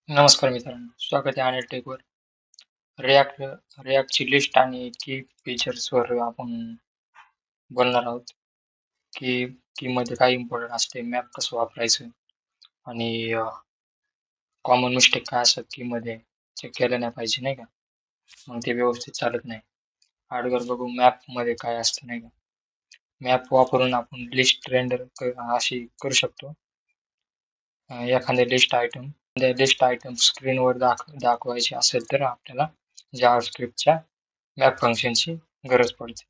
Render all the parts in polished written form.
नमस्कार मित्रांनो, स्वागत आहे अनिल टेकवर. रिॲक्ट रिॲक्टची लिस्ट आणि की फीचर्सवर आपण बोलणार आहोत, की कीमध्ये काय इम्पॉर्टंट असते, मॅप कसं वापरायचं आणि कॉमन मिस्टेक काय असतात कीमध्ये चेक केलं नाही पाहिजे नाही का? मग ते व्यवस्थित चालत नाही. अगोदर बघू मॅपमध्ये काय असतं नाही का? मॅप वापरून आपण लिस्ट रेंडर अशी करू शकतो. एखादे लिस्ट आयटम स्क्रीनवर दाखवायचे असेल तर आपल्याला जावास्क्रिप्टच्या मॅप फंक्शनची गरज पडते.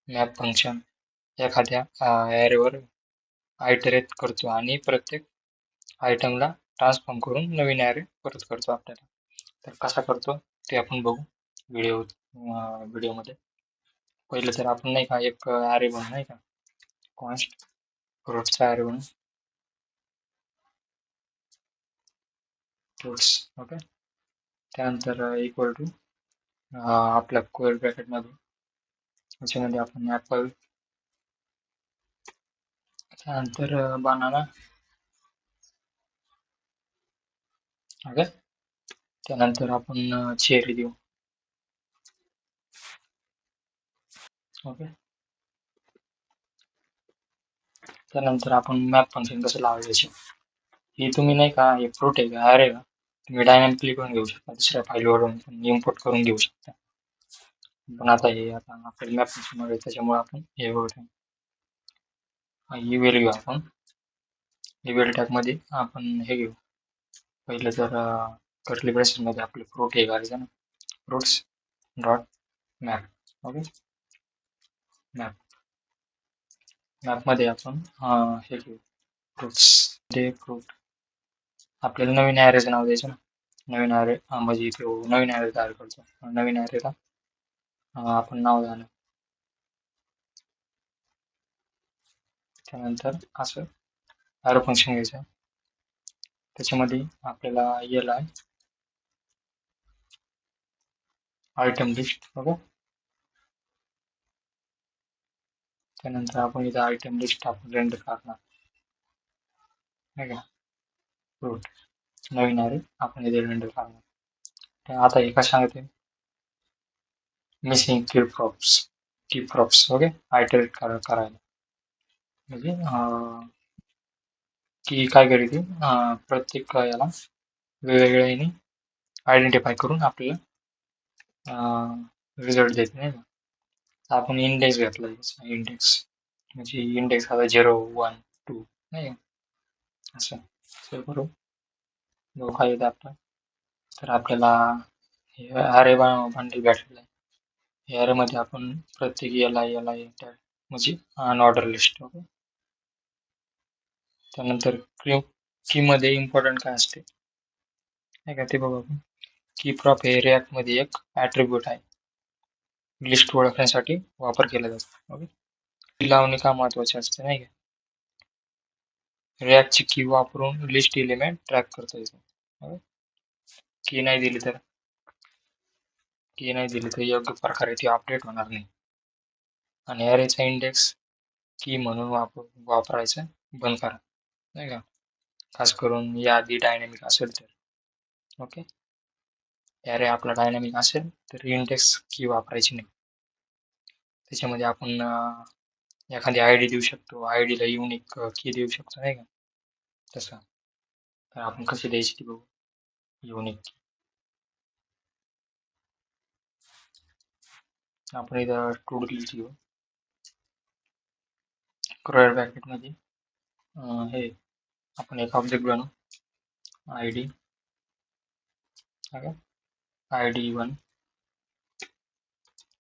मॅप फंक्शन एखाद्या ॲरेवर आयटरेट करतो आणि प्रत्येक आयटमला ट्रान्सफॉर्म करून नवीन ॲरे परत करतो आपल्याला. तर कसा करतो ते आपण बघू व्हिडिओमध्ये. पहिलं तर आपण नाही का एक ॲरे बनवू नाही का, कॉन्स्ट फ्रूटचा ॲरे बनवू. Fruits okay. त्यानंतर इक्वल टू आपल्या स्क्वेअर ब्रॅकेटमध्ये त्याच्यामध्ये आपण ॲपल, त्यानंतर बनाना ओके. त्यानंतर आपण चेरी देऊ ओके. त्यानंतर आपण मॅप फंक्शन कसं लावायचं हे तुम्ही नाही का, हे फ्रूट आहे का अरे का तुम्ही डायनॅमिकली पण घेऊ शकता, दुसऱ्या फाईलवरून पण इम्पोर्ट करून घेऊ शकता. पण आता आपल्याला मॅप फंक्शन मध्ये त्याच्यामुळे आपण हे बघतो. ही व्हॅल्यू घेऊ आपण, ही व्हॅल्यू टॅग मध्ये आपण हे घेऊ. पहिलं तर कर्ली ब्रेसेस मध्ये आपले फ्रूट हे घालायचं ना, fruits dot map okay. Map map मध्ये आपण हे घेऊ फ्रुट्स ते फ्रूट. आपल्याला नवीन ॲरेचं नाव द्यायचं ना, नवीन ॲरे म्हणजे तो नवीन ॲरे तयार करतो. नवीन ॲरेला आपण नाव द्यायला. त्यानंतर असं ॲरो फंक्शन घ्यायचं, त्याच्यामध्ये आपल्याला L I item list okay. त्यानंतर आपण इथं आयटम लिस्ट आपण रेंडर करणार नाही का, फ्रूट नवीन ॲरे आपण इथे रेंडर करणार. आता हे काय सांगते, मिसिंग की प्रॉप्स ओके. आयटरेट करायला म्हणजे की काय करीते प्रत्येक याला वेगवेगळ्याने आयडेंटिफाय करून आपल्याला रिझल्ट देते नाही का. आपण इंडेक्स घेतला, इंडेक्स म्हणजे इंडेक्स आता 0 1 2 नाही का असं. तर बरोबर जो काय येतं आपलं, तर आपल्याला हे अरे बंडल भेटलेला आहे. या मध्ये आपण प्रत्येक याला म्हणजे अनऑर्डर लिस्ट ओके. त्यानंतर की मध्ये इम्पॉर्टंट काय असते नाही का ते बघू आपण. की प्रॉप हे रिॲक्ट मध्ये एक ॲट्रिब्यूट आहे, लिस्ट ओळखण्यासाठी वापर केला जातो ओके. की लावणे का महत्वाचे असते नाही का. रिॲक्टची की वापरून लिस्ट एलिमेंट ट्रॅक करता येतो. की नाही दिली तर योग्य प्रकारे ती अपडेट होणार नाही. आणि ॲरेचा इंडेक्स की म्हणून वापरायचं बंद करा नाही का, खास करून यादी डायनॅमिक असेल तर ओके. ॲरे आपला डायनॅमिक असेल तर इंडेक्स की वापरायची नाही. त्याच्यामध्ये आपण एखादी आयडी देऊ शकतो, आयडीला युनिक की देऊ शकतो नाही का तसं. तर आपण कशी द्यायची ती बघू. युनिक आपण इथं टू घेऊ स्क्वेअर ब्रॅकेट मध्ये हे आपण एक ऑब्जेक्ट बनवू आयडी आयडी 1.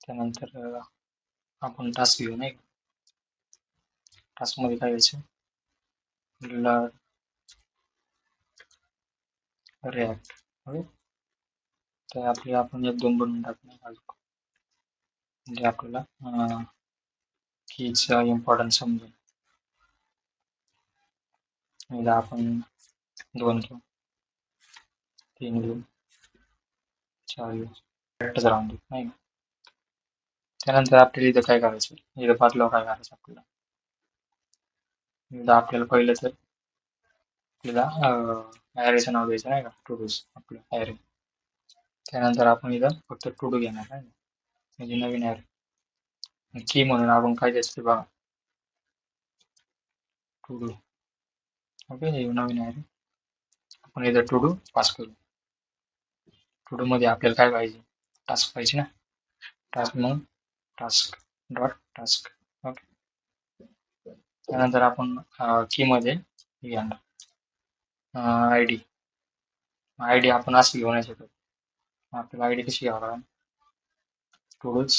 त्यानंतर आपण टास्क घेऊ नाही का. टास्क मध्ये काय घ्यायचं, रिॲक्ट ओके. तर आपली आपण एक दोन बनवून टाकणार म्हणजे आपल्याला कीचा इम्पॉर्टन्स समजेल. एकदा आपण 2 घेऊ, 3 घेऊ, 4 घेऊ, करेक्टच राहून देऊ नाही का. त्यानंतर आपल्याला इथं काय करायचं, इथं बदलाव काय करायचं आपल्याला. एकदा आपल्याला पहिलं तर आपल्याला ॲरेचं नाव द्यायचं नाही का, टू डूज आपलं ॲरे. त्यानंतर आपण इथं फक्त टू डू घेणार नाही का, म्हणजे नवीन ॲरे. की म्हणून आपण काय द्यायचं ते बघा, टू डू. ओके, हे नवीन ॲरे आपण इथं टू डू पास करू. टू डू मध्ये आपल्याला काय पाहिजे, टास्क पाहिजे ना. टास्क मग टास्क डॉट टास्क. ओके, त्यानंतर आपण की मध्ये घेणार आय डी. आय डी आपण असं घेऊ नाही शकत, आपल्याला आय डी कशी घ्यावं लागेल, tools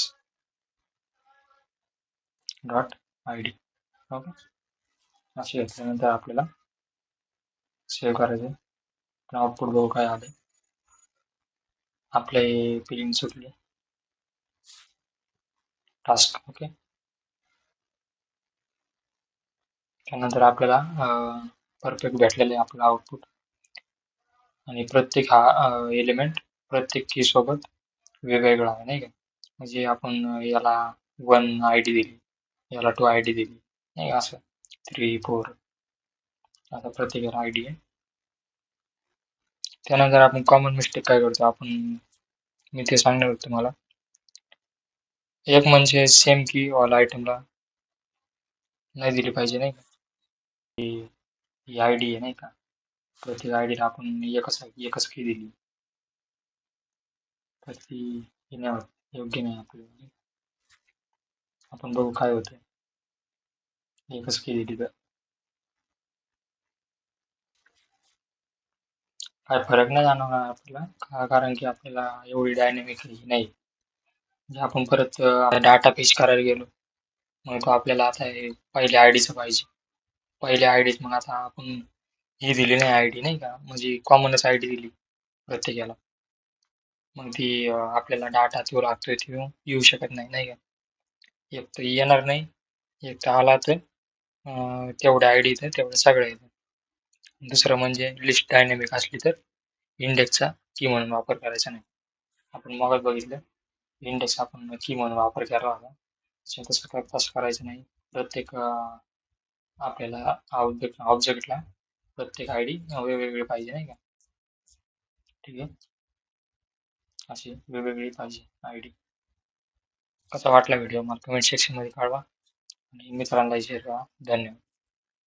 dot I D. Okay, असे घेतल्यानंतर आपल्याला सेव्ह करायचं. आउटपुट बघू काय आले, आपले फिलिंग सुटली टास्क. ओके, त्यानंतर आपल्याला परफेक्ट भेटलेले आपलं आउटपुट. आणि प्रत्येक हा एलिमेंट प्रत्येक की सोबत वेगवेगळा आहे नाही का, म्हणजे आपण याला 1 आय डी दिली, याला 2 आय डी दिली नाही, असं 3 4 आता प्रत्येकाला आय डी आहे. त्यानंतर आपण कॉमन मिस्टेक काय करतो आपण, मी ते सांगणार होतो तुम्हाला. एक म्हणजे सेम की ऑल आयटमला नाही दिली पाहिजे नाही का, ही आय डी आहे नाही का, प्रत्येक आय डीला आपण एकच की दिली तर ती हे नाही होत, योग्य नाही आपल्याला. आपण बघू काय होतं, एकच की दिली तर काय फरक नाही जाणवणार आपल्याला कारण की आपल्याला एवढी डायनॅमिक नाही. म्हणजे आपण परत डाटा पेज करायला गेलो, मग तो आपल्याला आता हे पहिल्या आयडीचं पाहिजे, पहिल्या आयडीत मग आता आपण ही दिली नाही आयडी नाही का, म्हणजे कॉमनच आयडी दिली प्रत्येकाला, मग ती आपल्याला डाटा तो लागतोय तो येऊ शकत नाही नाही का. एक तर येणार नाही, एक तर आला तर तेवढ्या आयडी तर तेवढं सगळं येतं. दुसरं म्हणजे लिस्ट डायनॅमिक असली तर इंडेक्सचा की म्हणून वापर करायचा नाही. आपण मगच बघितलं, इंडेक्स आपण की म्हणून वापर केला होता, तसं करायचं नाही. प्रत्येक आपल्याला ऑब्जेक्टला प्रत्येक आयडी वेगवेगळी पाहिजे नाही का. ठीक आहे, अशी वेगवेगळी पाहिजे आयडी. कसा वाटला व्हिडिओ मला कमेंट सेक्शन मध्ये कळवा आणि मित्रांना शेअर करा. धन्यवाद.